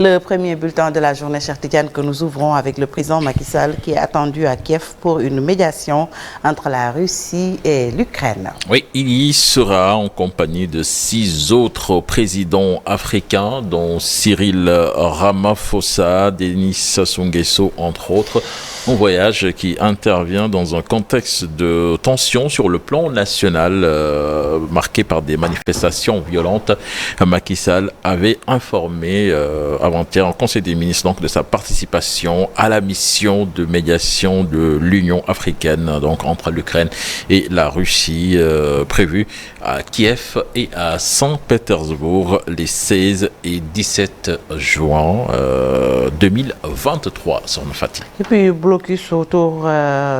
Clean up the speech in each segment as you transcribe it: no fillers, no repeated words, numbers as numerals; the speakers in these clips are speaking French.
Le premier bulletin de la journée, Cheikh Tidiane, que nous ouvrons avec le président Macky Sall qui est attendu à Kiev pour une médiation entre la Russie et l'Ukraine. Oui, il y sera en compagnie de 6 autres présidents africains, dont Cyril Ramaphosa, Denis Sassou Nguesso, entre autres. Un voyage qui intervient dans un contexte de tension sur le plan national, marqué par des manifestations violentes. Macky Sall avait informé avant-hier en Conseil des ministres donc, de sa participation à la mission de médiation de l'Union africaine donc, entre l'Ukraine et la Russie, prévue à Kiev et à Saint-Pétersbourg les 16 et 17 juin 2023. Son Fatih. Et puis, blocus autour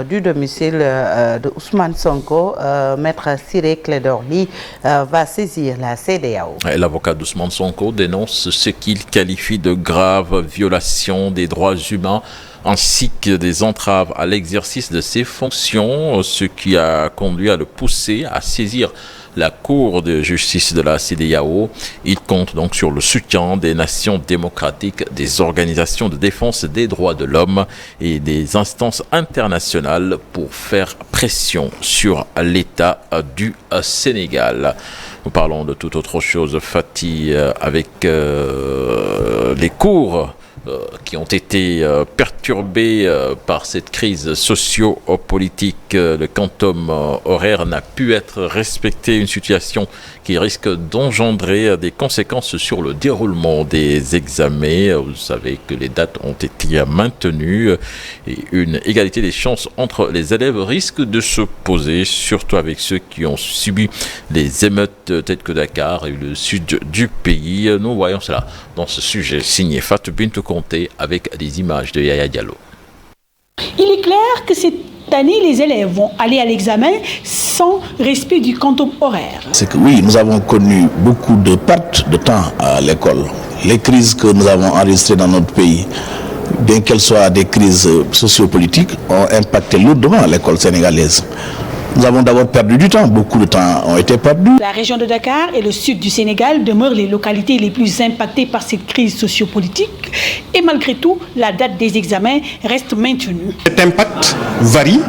du domicile de Ousmane Sonko, maître Ciré Clédor Ly va saisir la CEDEAO. L'avocat d'Ousmane Sonko dénonce ce qu'il qualifie de graves violations des droits humains ainsi que des entraves à l'exercice de ses fonctions, ce qui a conduit à le pousser à saisir la Cour de justice de la CEDEAO. Il compte donc sur le soutien des nations démocratiques, des organisations de défense des droits de l'homme et des instances internationales pour faire pression sur l'État du Sénégal. Nous parlons de toute autre chose, Fatih, avec les cours qui ont été perturbés par cette crise socio-politique. Le quantum horaire n'a pu être respecté, une situation qui risque d'engendrer des conséquences sur le déroulement des examens. Vous savez que les dates ont été maintenues et une égalité des chances entre les élèves risque de se poser, surtout avec ceux qui ont subi les émeutes telles que Dakar et le sud du pays. Nous voyons cela dans ce sujet signé Fatou Bintou Conté avec des images de Yaya Diallo. Il est clair que cette année, les élèves vont aller à l'examen sans respect du quantum horaire. C'est que oui, nous avons connu beaucoup de pertes de temps à l'école. Les crises que nous avons enregistrées dans notre pays, bien qu'elles soient des crises sociopolitiques, ont impacté lourdement l'école sénégalaise. Nous avons d'abord perdu du temps, beaucoup de temps ont été perdus. La région de Dakar et le sud du Sénégal demeurent les localités les plus impactées par cette crise sociopolitique et malgré tout, la date des examens reste maintenue. Cet impact varie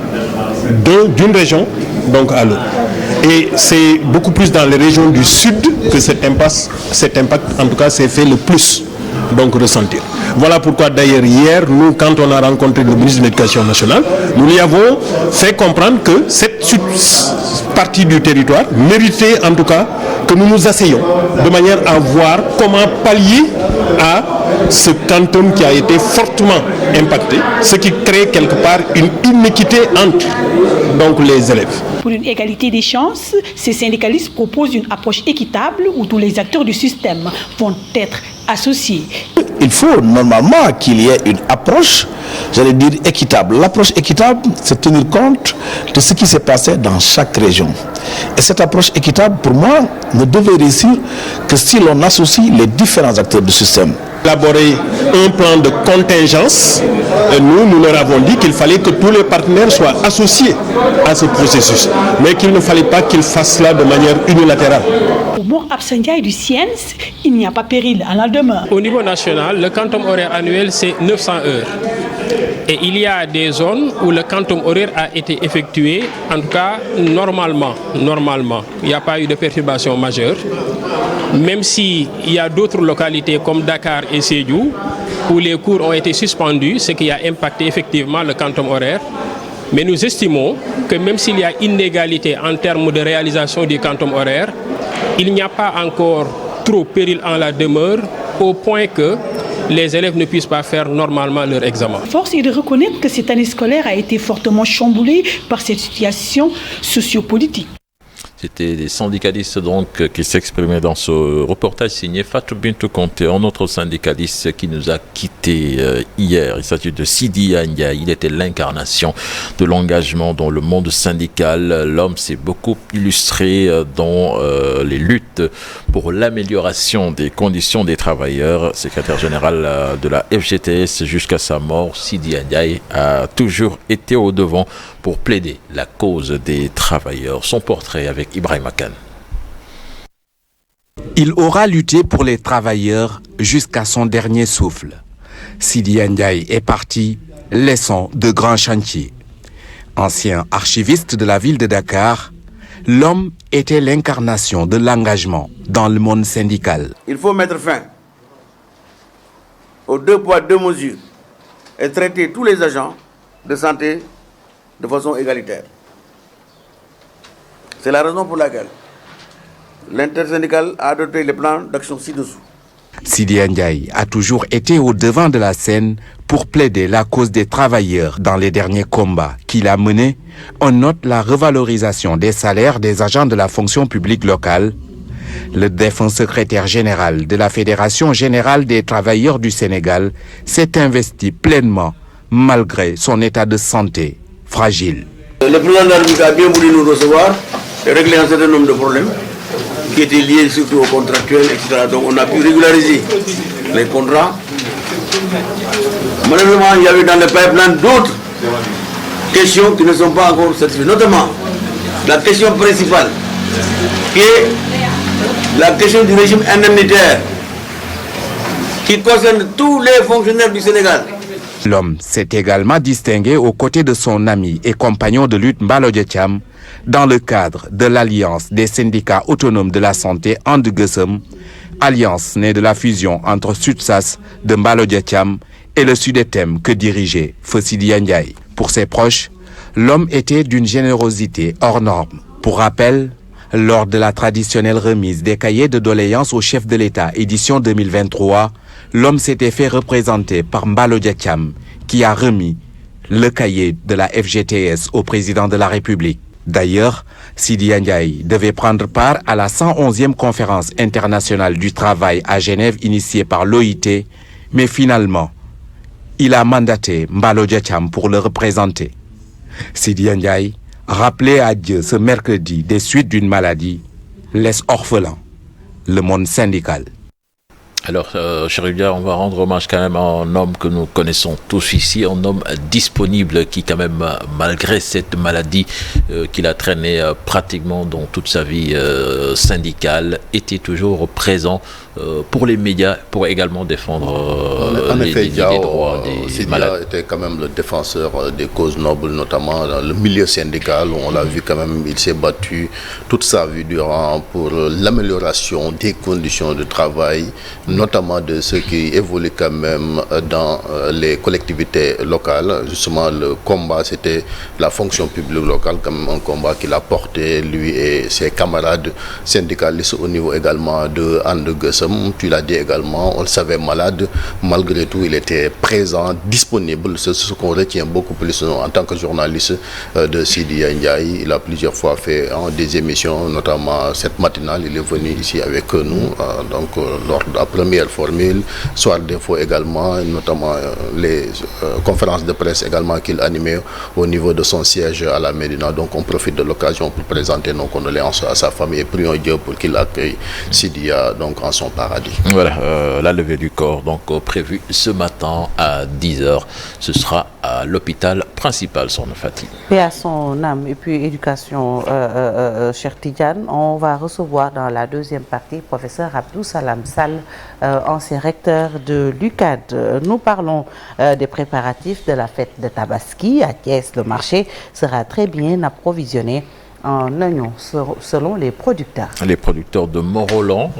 d'une région donc à l'autre. Et c'est beaucoup plus dans les régions du sud que cet impact en tout cas s'est fait le plus donc ressentir. Voilà pourquoi d'ailleurs hier, nous, quand on a rencontré le ministre de l'Éducation nationale, nous lui avons fait comprendre que cette partie du territoire méritait en tout cas que nous nous asseyons de manière à voir comment pallier à ce quantum qui a été fortement impacté, ce qui crée quelque part une inéquité entre donc, les élèves. Pour une égalité des chances, ces syndicalistes proposent une approche équitable où tous les acteurs du système vont être associés. Il faut normalement qu'il y ait une approche, j'allais dire équitable. L'approche équitable, c'est tenir compte de ce qui s'est passé dans chaque région. Et cette approche équitable, pour moi, ne devait réussir que si l'on associe les différents acteurs du système. Élaborer un plan de contingence, et nous leur avons dit qu'il fallait que tous les partenaires soient associés à ce processus, mais qu'il ne fallait pas qu'ils fassent cela de manière unilatérale. Au Mont Absandiaï du Siens, il n'y a pas péril en la demeure. Au niveau national, le quantum horaire annuel, c'est 900 heures. Et il y a des zones où le quantum horaire a été effectué, en tout cas normalement. Il n'y a pas eu de perturbation majeure. Même s'il y a d'autres localités comme Dakar et Sédhiou, où les cours ont été suspendus, ce qui a impacté effectivement le quantum horaire. Mais nous estimons que même s'il y a inégalité en termes de réalisation du quantum horaire, il n'y a pas encore trop péril en la demeure, au point que les élèves ne puissent pas faire normalement leur examen. Force est de reconnaître que cette année scolaire a été fortement chamboulée par cette situation sociopolitique. C'était des syndicalistes donc qui s'exprimaient dans ce reportage signé Fatou Bintou Conté, un autre syndicaliste qui nous a quittés hier. Il s'agit de Sidi Anya. Il était l'incarnation de l'engagement dans le monde syndical. L'homme s'est beaucoup illustré dans les luttes pour l'amélioration des conditions des travailleurs. Secrétaire général de la FGTS jusqu'à sa mort, Sidi Anya a toujours été au devant pour plaider la cause des travailleurs. Son portrait avec Ibrahim Akan. Il aura lutté pour les travailleurs jusqu'à son dernier souffle. Sidi Ndiaye est parti, laissant de grands chantiers. Ancien archiviste de la ville de Dakar, l'homme était l'incarnation de l'engagement dans le monde syndical. Il faut mettre fin aux 2 poids 2 mesures et traiter tous les agents de santé de façon égalitaire. C'est la raison pour laquelle l'intersyndicale a adopté le plan d'action ci-dessous. Sidi Ndiaye a toujours été au devant de la scène pour plaider la cause des travailleurs dans les derniers combats qu'il a menés. On note la revalorisation des salaires des agents de la fonction publique locale. Le défunt secrétaire général de la Fédération générale des travailleurs du Sénégal s'est investi pleinement malgré son état de santé fragile. Le président de la République a bien voulu nous recevoir et régler un certain nombre de problèmes qui étaient liés surtout aux contractuels, etc. Donc on a pu régulariser les contrats. Malheureusement, il y avait dans le pipeline d'autres questions qui ne sont pas encore satisfaites. Notamment, la question principale, qui est la question du régime indemnitaire, qui concerne tous les fonctionnaires du Sénégal. L'homme s'est également distingué aux côtés de son ami et compagnon de lutte Mbalo Diathiam dans le cadre de l'Alliance des syndicats autonomes de la santé And-Gueusseum, alliance née de la fusion entre SUTSAS de Mbalo Diathiam et le SUDETEM que dirigeait Sidi Ndiaye. Pour ses proches, l'homme était d'une générosité hors norme. Pour rappel, lors de la traditionnelle remise des cahiers de doléances au chef de l'État édition 2023, l'homme s'était fait représenter par Mbalo Diathiam, qui a remis le cahier de la FGTS au président de la République. D'ailleurs, Sidi Ndiaye devait prendre part à la 111e conférence internationale du travail à Genève initiée par l'OIT, mais finalement, il a mandaté Mbalo Diathiam pour le représenter. Sidi Ndiaye, rappelé à Dieu ce mercredi des suites d'une maladie, laisse orphelin le monde syndical. Alors, Chérubia, on va rendre hommage quand même à un homme que nous connaissons tous ici, un homme disponible qui quand même, malgré cette maladie qu'il a traînée pratiquement dans toute sa vie syndicale, était toujours présent pour les médias, pour également défendre les droits des malades. Était quand même le défenseur des causes nobles, notamment dans le milieu syndical. On l'a vu quand même, il s'est battu toute sa vie durant pour l'amélioration des conditions de travail, notamment de ceux qui évoluent quand même dans les collectivités locales. Justement, le combat, c'était la fonction publique locale, quand même un combat qu'il a porté, lui et ses camarades syndicalistes au niveau également de And-Gueusseum. Tu l'as dit également, on le savait malade. Malgré tout, il était présent, disponible. C'est ce qu'on retient beaucoup plus en tant que journaliste de Sidi Ndiaye. Il a plusieurs fois fait des émissions, notamment cette matinale. Il est venu ici avec nous, donc lors de la première formule, soir d'info également, notamment les conférences de presse également qu'il animait au niveau de son siège à la Médina. Donc on profite de l'occasion pour présenter nos condoléances à sa famille et prions Dieu pour qu'il accueille Sidia donc en son paradis. Voilà, la levée du corps donc prévue ce matin à 10h. Ce sera à l'hôpital principal, son Fati. Paix à son âme et puis éducation, cher Tidjane. On va recevoir dans la deuxième partie professeur Abdou Salam Sall, ancien recteur de l'UCAD. Nous parlons des préparatifs de la fête de Tabaski. À Thiès, le marché sera très bien approvisionné en oignons selon les producteurs. Les producteurs de Morolan,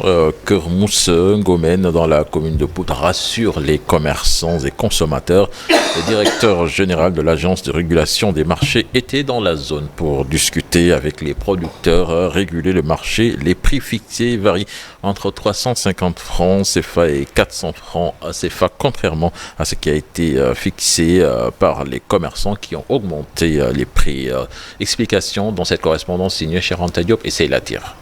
Kermousse, Ngomène dans la commune de Pout rassurent les commerçants et consommateurs. Le directeur général de l'agence de régulation des marchés était dans la zone pour discuter avec les producteurs, réguler le marché. Les prix fixés varient entre 350 francs CFA et 400 francs CFA, contrairement à ce qui a été fixé par les commerçants qui ont augmenté les prix. Explication dans cette correspondance signée chez Anta Diop et Seyla Tire.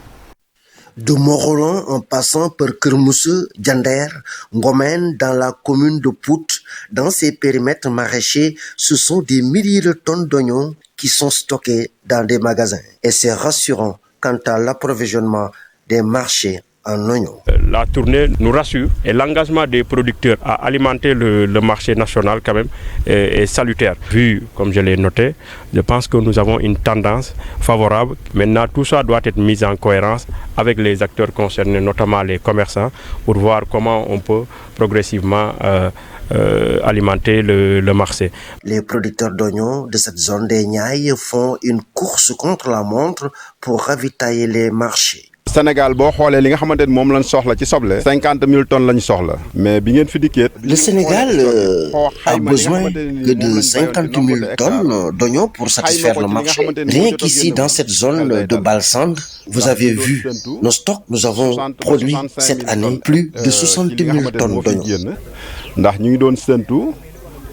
De Morolan en passant par Kermousse, Diender, Ngomène dans la commune de Pout, dans ces périmètres maraîchers, ce sont des milliers de tonnes d'oignons qui sont stockés dans des magasins. Et c'est rassurant quant à l'approvisionnement des marchés en oignons. La tournée nous rassure et l'engagement des producteurs à alimenter le marché national quand même est salutaire. Vu, comme je l'ai noté, je pense que nous avons une tendance favorable. Maintenant, tout ça doit être mis en cohérence avec les acteurs concernés, notamment les commerçants, pour voir comment on peut progressivement alimenter le marché. Les producteurs d'oignons de cette zone des Niayes font une course contre la montre pour ravitailler les marchés. Sénégal boo xoolee li nga xamante ni moom lañ soxla ci soble 50 000 tonnes lañ soxla mais bi ngeen fi dikkee. Le Sénégal a besoin que de 50 000 tonnes d'oignons pour satisfaire le marché. Rien qu'ici dans cette zone de Balsande, vous avez vu nos stocks. Nous avons produit cette année plus de 60 000 tonnes d'oignons. ndax ñu ngi doon séntu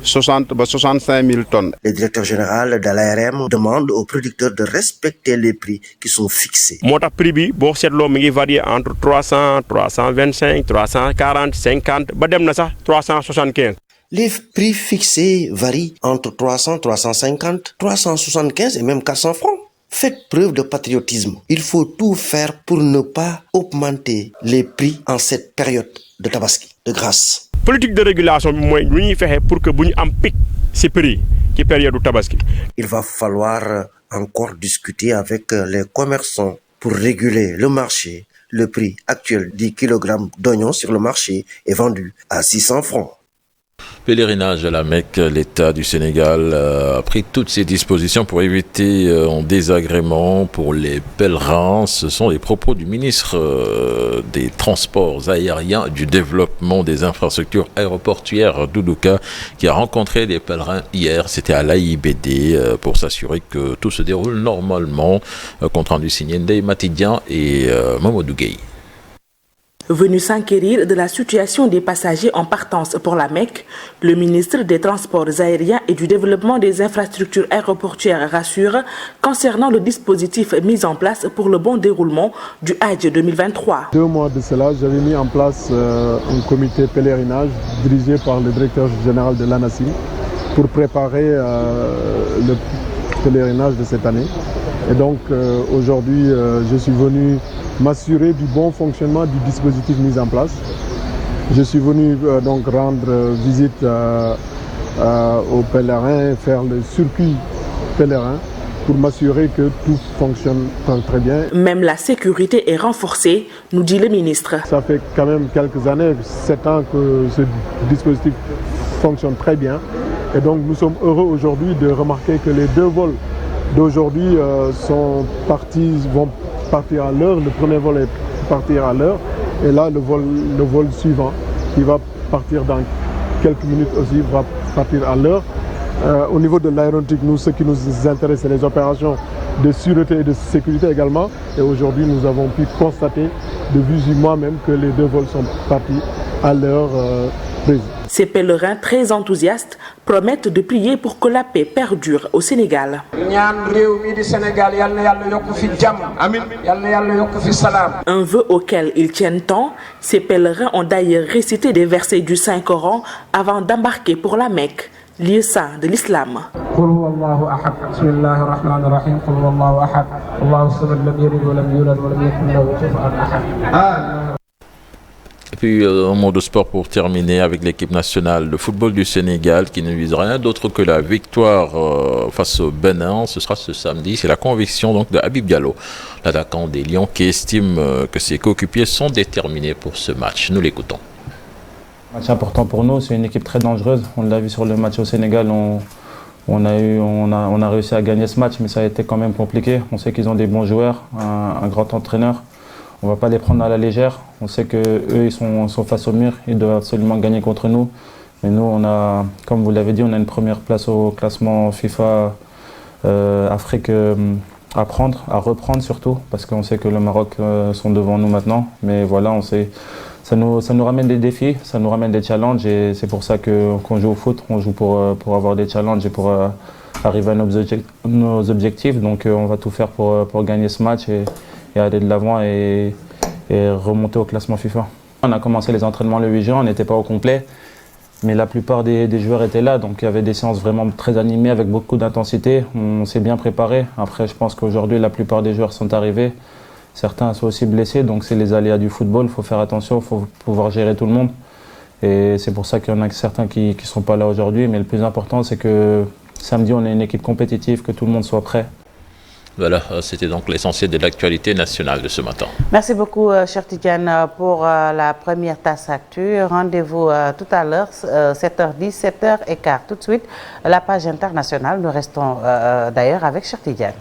60 à 65 000 tonnes. Le directeur général de l'ARM demande aux producteurs de respecter les prix qui sont fixés. Moo tax prix bi boo seetloo mi ngi varier entre 300, 325, 340, 50 ba dem na sax 375. Les prix fixés varient entre 300, 350, 375 et même 400 francs. Faites preuve de patriotisme. Il faut tout faire pour ne pas augmenter les prix en cette période de tabaski, de grâce. Politique de régulation bi mooy lu ñuy fexe pour que bu ñu am pic ci prix ci période du tabaski. Il va falloir encore discuter avec les commerçants pour réguler le marché. Le prix actuel du kilogramme d'oignons sur le marché est vendu à 600 francs. Pèlerinage à la Mecque, l'État du Sénégal a pris toutes ses dispositions pour éviter un désagrément pour les pèlerins. Ce sont les propos du ministre des Transports aériens et du développement des infrastructures aéroportuaires, Doudouka, qui a rencontré les pèlerins hier. C'était à l'AIBD pour s'assurer que tout se déroule normalement. Compte rendu signé Ndeye Matidian et Mamadou Gueye. Venu s'enquérir de la situation des passagers en partance pour la Mecque, le ministre des Transports aériens et du développement des infrastructures aéroportuaires rassure concernant le dispositif mis en place pour le bon déroulement du Hajj 2023. 2 mois de cela, j'avais mis en place un comité pèlerinage dirigé par le directeur général de l'ANACIM pour préparer le pèlerinage de cette année. Et donc aujourd'hui, je suis venu m'assurer du bon fonctionnement du dispositif mis en place. Je suis venu donc rendre visite aux pèlerins, faire le circuit pèlerin pour m'assurer que tout fonctionne très bien. Même la sécurité est renforcée, nous dit le ministre. Ça fait quand même quelques années, 7 ans que ce dispositif fonctionne très bien. Et donc nous sommes heureux aujourd'hui de remarquer que les 2 vols d'aujourd'hui vont partir à l'heure. Le premier vol est parti à l'heure et là le vol suivant qui va partir dans quelques minutes aussi va partir à l'heure. Au niveau de l'aéronautique, nous, ce qui nous intéresse, c'est les opérations de sûreté et de sécurité également. Et aujourd'hui, nous avons pu constater de visu moi-même que les 2 vols sont partis à l'heure prévue. Ces pèlerins très enthousiastes promettent de prier pour que la paix perdure au Sénégal. Un vœu auquel ils tiennent tant, ces pèlerins ont d'ailleurs récité des versets du Saint-Coran avant d'embarquer pour la Mecque, lieu saint de l'islam. Et puis un mot de sport pour terminer avec l'équipe nationale de football du Sénégal qui ne vise rien d'autre que la victoire face au Bénin. Ce sera ce samedi. C'est la conviction donc de Habib Diallo, l'attaquant des Lions, qui estime que ses coéquipiers sont déterminés pour ce match. Nous l'écoutons. Match important pour nous, c'est une équipe très dangereuse. On l'a vu sur le match au Sénégal, on a réussi à gagner ce match, mais ça a été quand même compliqué. On sait qu'ils ont des bons joueurs, un grand entraîneur. On ne va pas les prendre à la légère. On sait qu'eux, ils sont face au mur. Ils doivent absolument gagner contre nous. Mais nous, comme vous l'avez dit, on a une première place au classement FIFA Afrique à reprendre surtout, parce qu'on sait que le Maroc sont devant nous maintenant. Mais voilà, ça nous ramène des défis, ça nous ramène des challenges. Et c'est pour ça qu'on joue au foot. On joue pour avoir des challenges et pour arriver à nos objectifs. Donc on va tout faire pour gagner ce match et aller de l'avant et remonter au classement FIFA. On a commencé les entraînements le 8 juin, on n'était pas au complet, mais la plupart des joueurs étaient là, donc il y avait des séances vraiment très animées avec beaucoup d'intensité. On s'est bien préparé. Après, je pense qu'aujourd'hui, la plupart des joueurs sont arrivés Certains sont aussi blessés, donc c'est les aléas du football. Il faut faire attention, il faut pouvoir gérer tout le monde. Et c'est pour ça qu'il y en a certains qui ne seront pas là aujourd'hui. Mais le plus important, c'est que samedi, on ait une équipe compétitive, que tout le monde soit prêt. Voilà, c'était donc l'essentiel de l'actualité nationale de ce matin. Merci beaucoup, cher Tidiane, pour la première tasse actu. Rendez-vous tout à l'heure, 7h10, 7h15. Tout de suite, la page internationale. Nous restons d'ailleurs avec cher Tidiane.